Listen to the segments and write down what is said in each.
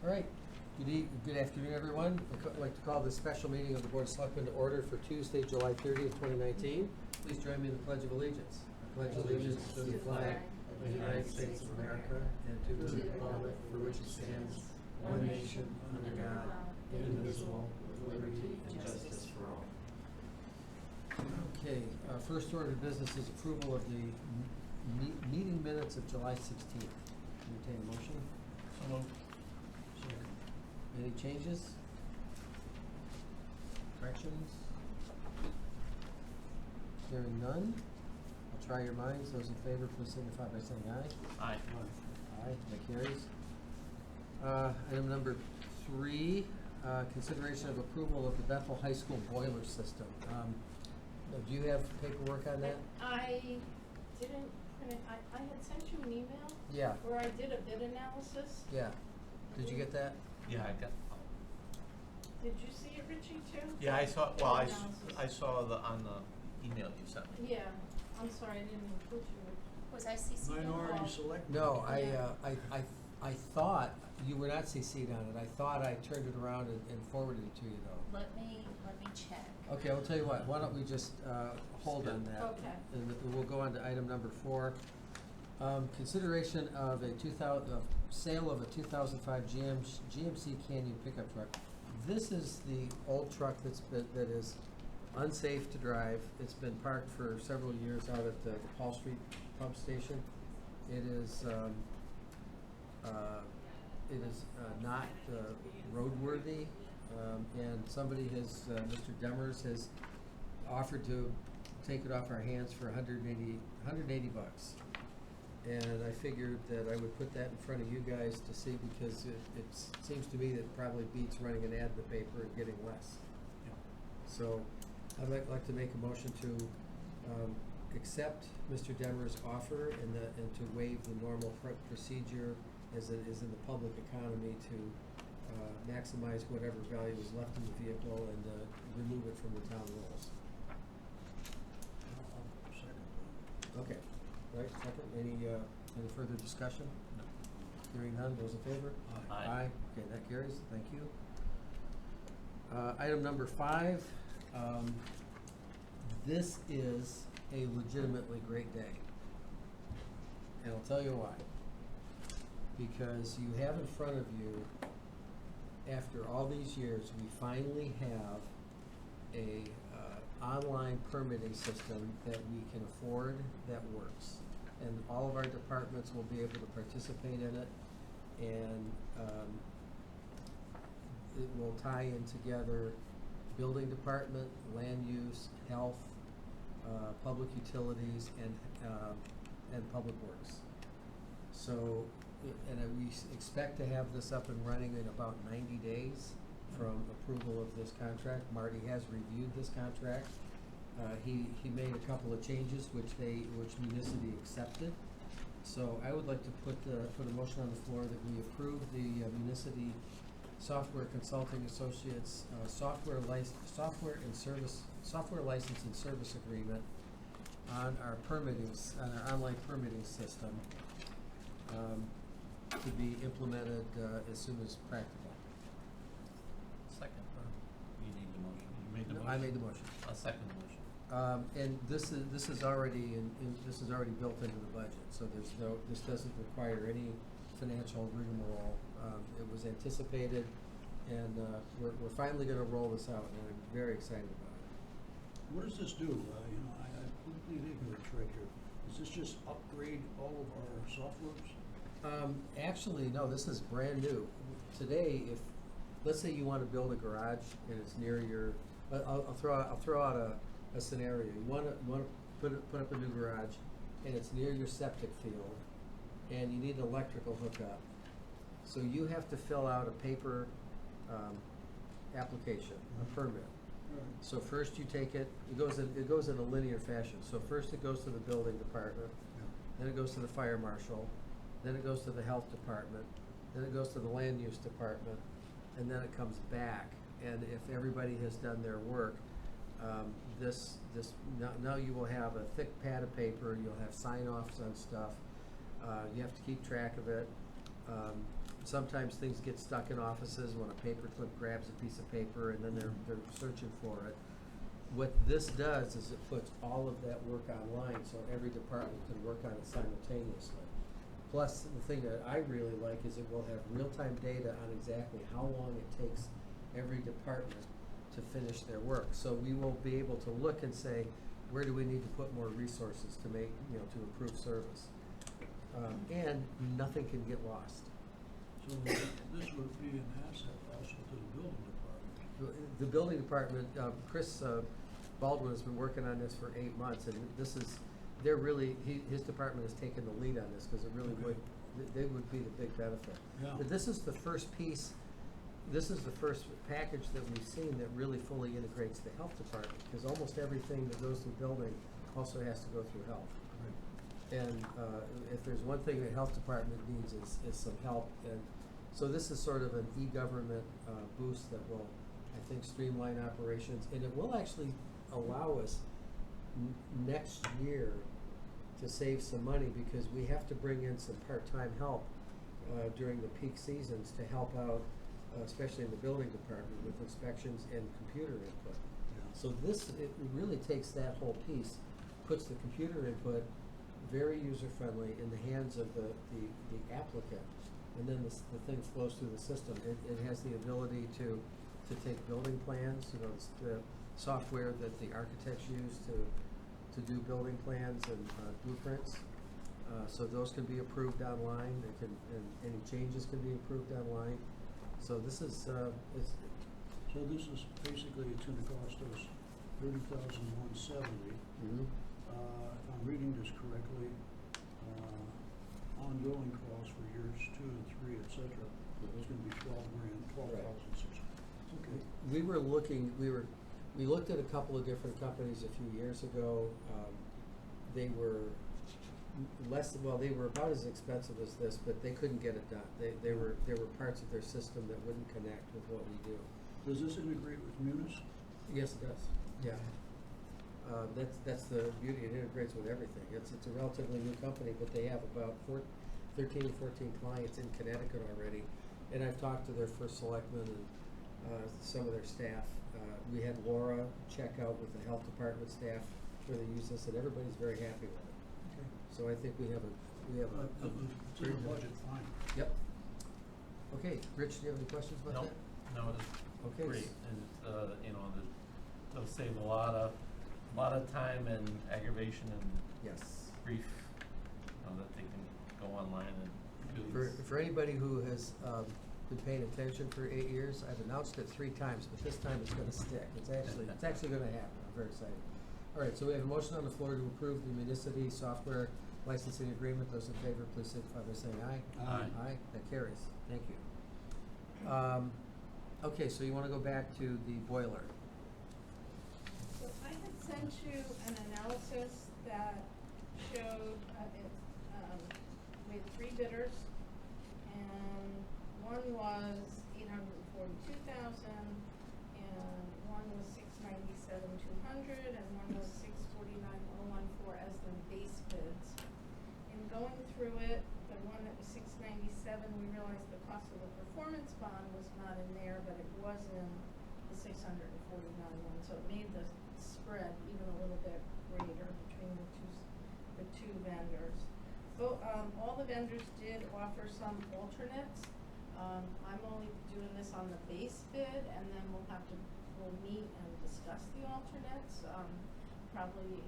All right, good afternoon, everyone. I'd like to call this special meeting of the Board of Selectmen to order for Tuesday, July 30th, 2019. Please join me in the Pledge of Allegiance. I pledge allegiance to the flag of the United States of America and to the republic for which it stands, one nation, under God, indivisible, with liberty and justice for all. Okay, first order of business is approval of the meeting minutes of July 16th. Entertain a motion. So moved. Any changes? Corrections? Hearing none. I'll try your minds. Those in favor, please signify by saying aye. Aye. Aye, that carries. Item number 3, consideration of approval of the Bethel High School boiler system. Do you have paperwork on that? I didn't print it. I had sent you an email Yeah, where I did a bid analysis. yeah. Did you get that? Yeah, I got, Did you see it, Richie, too? yeah, I saw, well, Bid analysis. I saw on the email you sent me. Yeah, I'm sorry, I didn't include you. Was I CC'd on Minority all? Selectmen. No, Yeah. I thought you were not CC'd on it. I thought I turned it around and forwarded it to you, though. Let me check. Okay, I'll tell you what, why don't we just hold on that? Okay. And we'll go on to item number 4. Consideration of sale of a 2005 GMC Canyon pickup truck. This is the old truck that is unsafe to drive. It's been parked for several years out at the Paul Street pump station. It is not roadworthy, and somebody has, Mr. Demers has offered to take it off our hands for $180 bucks. And I figured that I would put that in front of you guys to see, because it seems to me that it probably beats running an ad in the paper and getting less. So I'd like to make a motion to accept Mr. Demers' offer and to waive the normal procedure as it is in the public economy to maximize whatever value is left in the vehicle and remove it from the town rolls. Okay, right, second, any further discussion? No. Hearing none, those in favor? Aye. Okay, that carries, thank you. Item number 5, this is a legitimately great day. And I'll tell you why. Because you have in front of you, after all these years, we finally have a online permitting system that we can afford that works. And all of our departments will be able to participate in it, and it will tie in together building department, land use, health, public utilities, and public works. So, we expect to have this up and running in about 90 days from approval of this contract. Marty has reviewed this contract. He made a couple of changes which Municity accepted. So I would like to put a motion on the floor that we approve the Municity Software Consulting Associates software license and service agreement on our online permitting system to be implemented as soon as practical. Second, you need the motion. You made the No, motion? I made the motion. I'll second the motion. And this is already this is already built into the budget, so this doesn't require any financial rigmarole. It was anticipated, and we're finally going to roll this out, and I'm very excited about it. What does this do? I'm completely ignorant right here. Does this just upgrade all of our softwares? Actually, no, this is brand new. Today, if, let's say you want to build a garage and it's near your, I'll throw out a scenario. You want to put up a new garage and it's near your septic field and you need an electrical hookup. So you have to fill out a paper application, a permit. So first you take it goes in a linear fashion. So first it goes to the building department, then it goes to the fire marshal, then it goes to the health department, then it goes to the land use department, and then it comes back. And if everybody has done their work, now you will have a thick pad of paper, you'll have sign-offs on stuff, you have to keep track of it. sometimes things get stuck in offices when a paperclip grabs a piece of paper and then they're searching for it. What this does is it puts all of that work online, so every department can work on it simultaneously. Plus, the thing that I really like is it will have real-time data on exactly how long it takes every department to finish their work. So we will be able to look and say, where do we need to put more resources to make, to improve service? And nothing can get lost. So this would be an asset also to the building department. The building department, Chris Baldwin has been working on this for 8 months, and this is, his department has taken the lead on this, because it really Okay. they would be the big benefit. Yeah. But this is the first piece, this is the first package that we've seen that really fully integrates the health department, because almost everything that goes through building also has to go through health. And if there's one thing the health department needs is some help, and so this is sort of an e-government boost that will, I think, streamline operations, and it will actually allow us next year to save some money, because we have to bring in some part-time help during the peak seasons to help out, especially in the building department with inspections and computer input. Yeah. So it really takes that whole piece, puts the computer input very user-friendly in the hands of the applicant, and then the thing flows through the system. It has the ability to take building plans, it's the software that the architects use to do building plans and blueprints. So those can be approved online, and any changes can be approved online. So this is, So this is basically, it's gonna cost us $30,170. If I'm reading this correctly, ongoing costs for years 2 and 3, et cetera, it's gonna be $12,600. Okay. We looked at a couple of different companies a few years ago. They were they were about as expensive as this, but they couldn't get it done. There were parts of their system that wouldn't connect with what we do. Does this integrate with Munis? Yes, it does, yeah. That's the beauty, it integrates with everything. It's a relatively new company, but they have about 13 or 14 clients in Connecticut already. And I've talked to their first selectmen and some of their staff. We had Laura check out with the health department staff where they use this, and everybody's very happy with it. Okay. So I think we have a It's in the budget, fine. Yep. Okay, Rich, do you have any questions about that? No, it's Okay. great, and they'll save a lot of time and aggravation and Yes. grief, that they can go online and do these. For anybody who has been paying attention for 8 years, I've announced it 3 times, but this time it's gonna stick. It's actually gonna happen. I'm very excited. All right, so we have a motion on the floor to approve the Municity software licensing agreement. Those in favor, please signify by saying aye. Aye. Aye, that carries. Thank you. Okay, so you wanna go back to the boiler? So I had sent you an analysis that showed, we had 3 bidders, and one was 842,000, and one was 697,200, and one was 649,014 as the base bids. In going through it, the one that was 697, we realized the cost of the performance bond was not in there, but it was in the 649 one, so it made the spread even a little bit greater between the two vendors. So, all the vendors did offer some alternates. I'm only doing this on the base bid, and then we'll meet and discuss the alternates. Probably,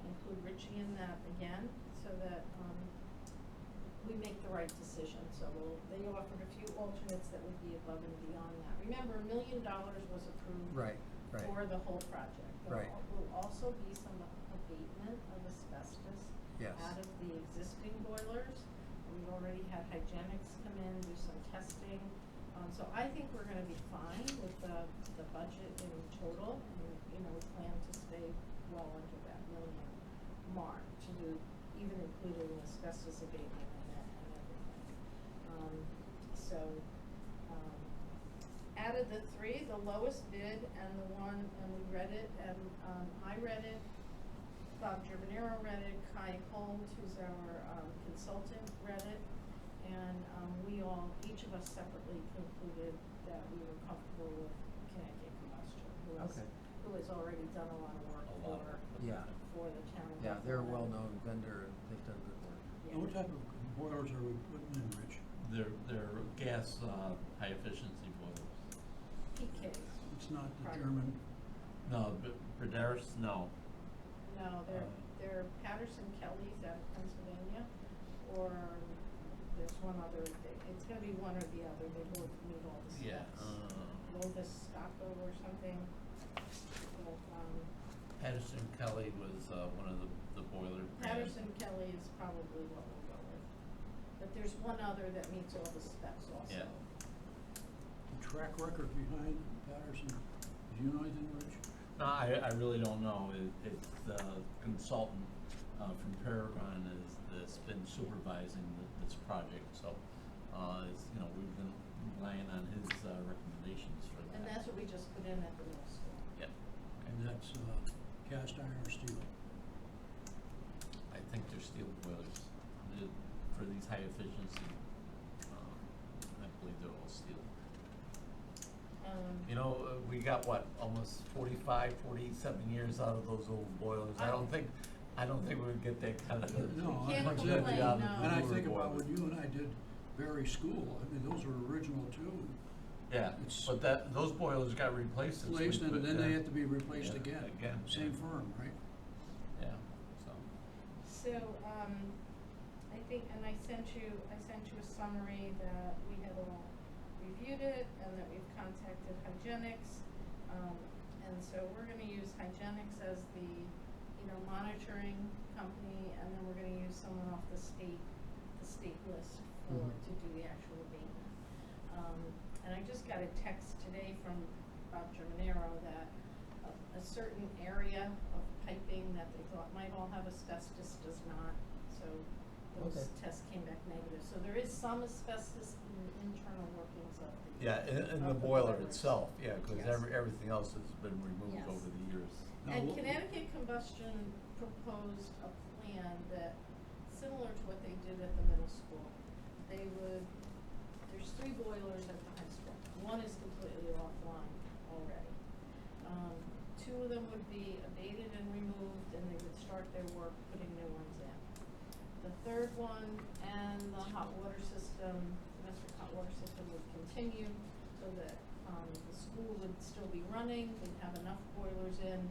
include Richie in that again, so that, we make the right decision. So they offered a few alternates that would be above and beyond that. Remember, $1 million was approved Right. for the whole project. Right. There will also be some abatement of asbestos Yes. out of the existing boilers. We've already had hygienics come in, do some testing. So I think we're gonna be fine with the budget in total, and, we plan to stay well under that $1 million mark, to do, even including asbestos abatement and that and everything. Out of the 3, the lowest bid and the one, and we read it, and I read it, Bob Gerbanero read it, Kai Holt, who's our consultant, read it, and we all, each each of us separately concluded that we were comfortable with Connecticut Combustion, Okay. who has already done a lot of work A lot of Yeah. for the town of Yeah, they're a Bethel. well-known vendor and they've done good work. Yeah. Now, what type of boilers are we putting in, Rich? They're gas, high efficiency boilers. PKs. It's not the Right. German, No, Braderis, no. No, they're Patterson Kelly's out of Pennsylvania, or there's one other, it's gonna be one or the other, they both meet all the Yeah, specs. Lovis Stocco or something, but, Patterson Kelly was, one of the boiler brands. Patterson Kelly is probably what we'll go with. But there's one other that meets all the specs also. Yeah. the track record behind Patterson, do you know anything, Rich? No, I really don't know. It's the consultant, from Paragon that's been supervising this project, so, it's, you know, we've been relying on his, recommendations for that. And that's what we just put in at the middle school. Yep. And that's, cast iron or steel? I think they're steel boilers. For these high efficiency, I believe they're all steel. You know, we got what, almost 45, 47 years out of those old boilers. I don't think we would get that kind of. No, Can't I- complain, out of no. the And I newer think about boilers. when you and I did Berry School, I mean, those were original too. Yeah, It's but those boilers got replaced since we Replaced, and put then they that- had to be replaced yeah, again. Again. Same firm, right? Yeah, so. So, I think, and I sent you a summary that we had all reviewed it and that we've contacted Hygienics. And so we're gonna use Hygienics as the, monitoring company, and then we're gonna use someone off the state list for, Mhm. to do the actual abatement. And I just got a text today from Bob Germanero that a certain area of piping that they thought might all have asbestos does not, so those Okay. tests came back negative. So there is some asbestos in the internal workings of the. Yeah, in the of boiler boilers. itself, yeah, because Yes. everything else has been removed Yes. over the years. Now, And what- Connecticut Combustion proposed a plan that, similar to what they did at the middle school. There's 3 boilers at the high school. One is completely offline already. 2 of them would be abated and removed, and they would start their work putting new ones in. The 3rd one and the hot water system, domestic hot water system would continue, so that, the school would still be running, they'd have enough boilers in,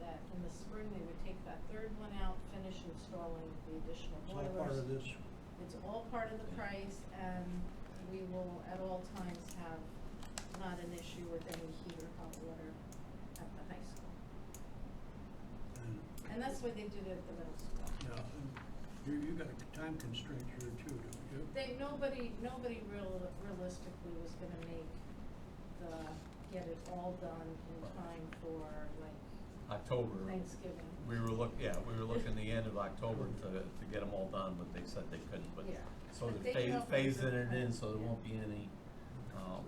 that in the spring, they would take that 3rd one out, finish installing the additional It's boilers. all part of this. It's all part of the price, and we will at all times have not an issue with any heat or hot water at the high school. And that's why they did it at the middle school. Yeah, and you got a time constraint here too, don't you? Nobody realistically was gonna get it all done in time for like October. Thanksgiving. We were looking the end of October to get them all done, but they said they couldn't, but. Yeah. So But they're they come up with phasing good it in, plans. so there Yeah. won't be any,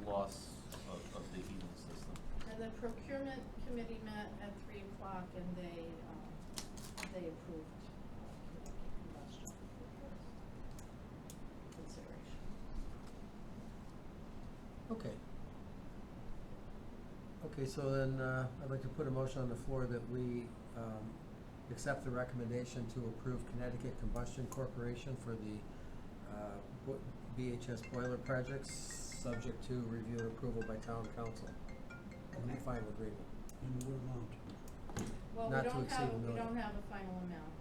loss of the heating system. And the procurement committee met at 3:00 and they approved Connecticut Combustion for first consideration. Okay. Okay, so then, I'd like to put a motion on the floor that we, accept the recommendation to approve Connecticut Combustion Corporation for the, BHS boiler projects, subject to review and approval by town council. And Okay. final agreement. In what amount? Well, Not to we exceed $1 million. don't have a final amount,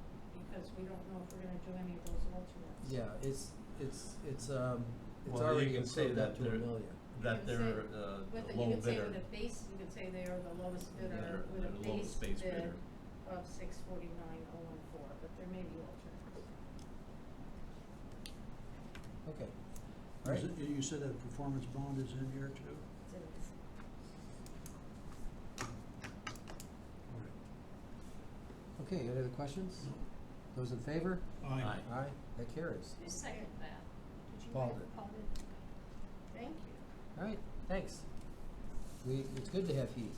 because we don't know if we're gonna do any of those alternates. Yeah, it's Well, you already can say approved up that to $1 they're- million. That You can they're, say with the it- low You could say bidder. with a base, you could say they are the lowest bidder They're with a the base lowest base bid bidder. of $649,014, but there may be alternates. Okay. Is Right. it- You said that performance bond is in here too? It's in this. Okay, any other questions? No. Those in favor? Aye. Aye, that carries. Who seconded that? Did you? Paul write- did. Paul did? Thank you. All right, thanks. It's good to have heat.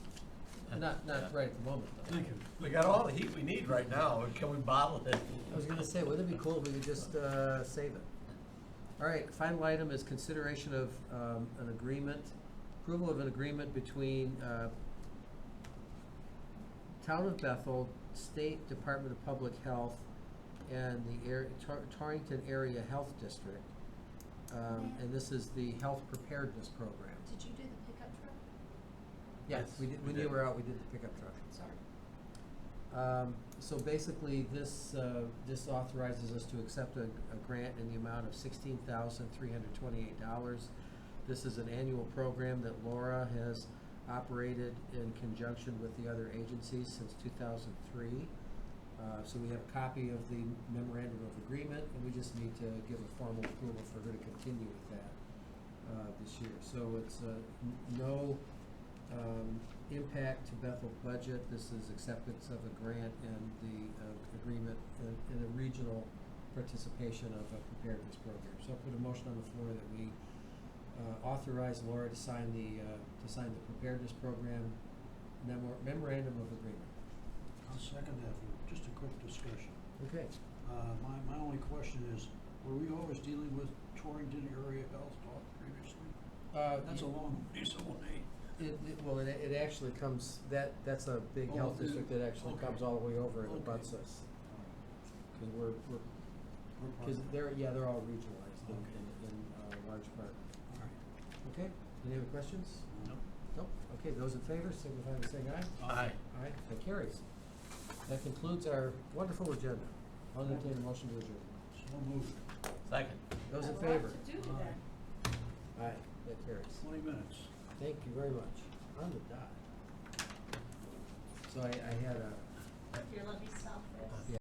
Not Yeah. right at the moment, though. Thank you. We got all the heat we need right now, can we bottle it? I was gonna say, wouldn't it be cool if we could just, save it? All right, final item is consideration of an agreement, approval of an agreement between Town of Bethel, State Department of Public Health, and the Torrington Area Health District. And this is the Health Preparedness Program. Did you do the pickup truck? Yes, we did, when you were out, we did the pickup truck. Sorry. So basically, this authorizes us to accept a grant in the amount of $16,328. This is an annual program that Laura has operated in conjunction with the other agencies since 2003. So we have a copy of the memorandum of agreement, and we just need to give a formal approval for her to continue with that this year. So it's no impact to Bethel budget. This is acceptance of a grant and the agreement in a regional participation of a preparedness program. So I'll put a motion on the floor that we authorize Laura to sign the preparedness program memorandum of agreement. I'll second that for just a quick discussion. Okay. My only question is, were we always dealing with Torrington Area Health previously? That's a long, piece of money. It actually comes, that's a big Oh, health is it? district that actually Okay. comes all the way over and Okay. abuts us. Cause We're part cause of it. they're all regionalized Okay. in large part. All right. Okay, any other questions? Nope. Nope, okay, those in favor, signify by saying aye. Aye. Aye, that carries. That concludes our wonderful agenda. I'll entertain a motion to adjourn. So moved. Second. Those in A lot favor? to do today. Aye, that carries. 20 minutes. Thank you very much. On the dot. So I had a, Your lucky stop, Chris. yeah.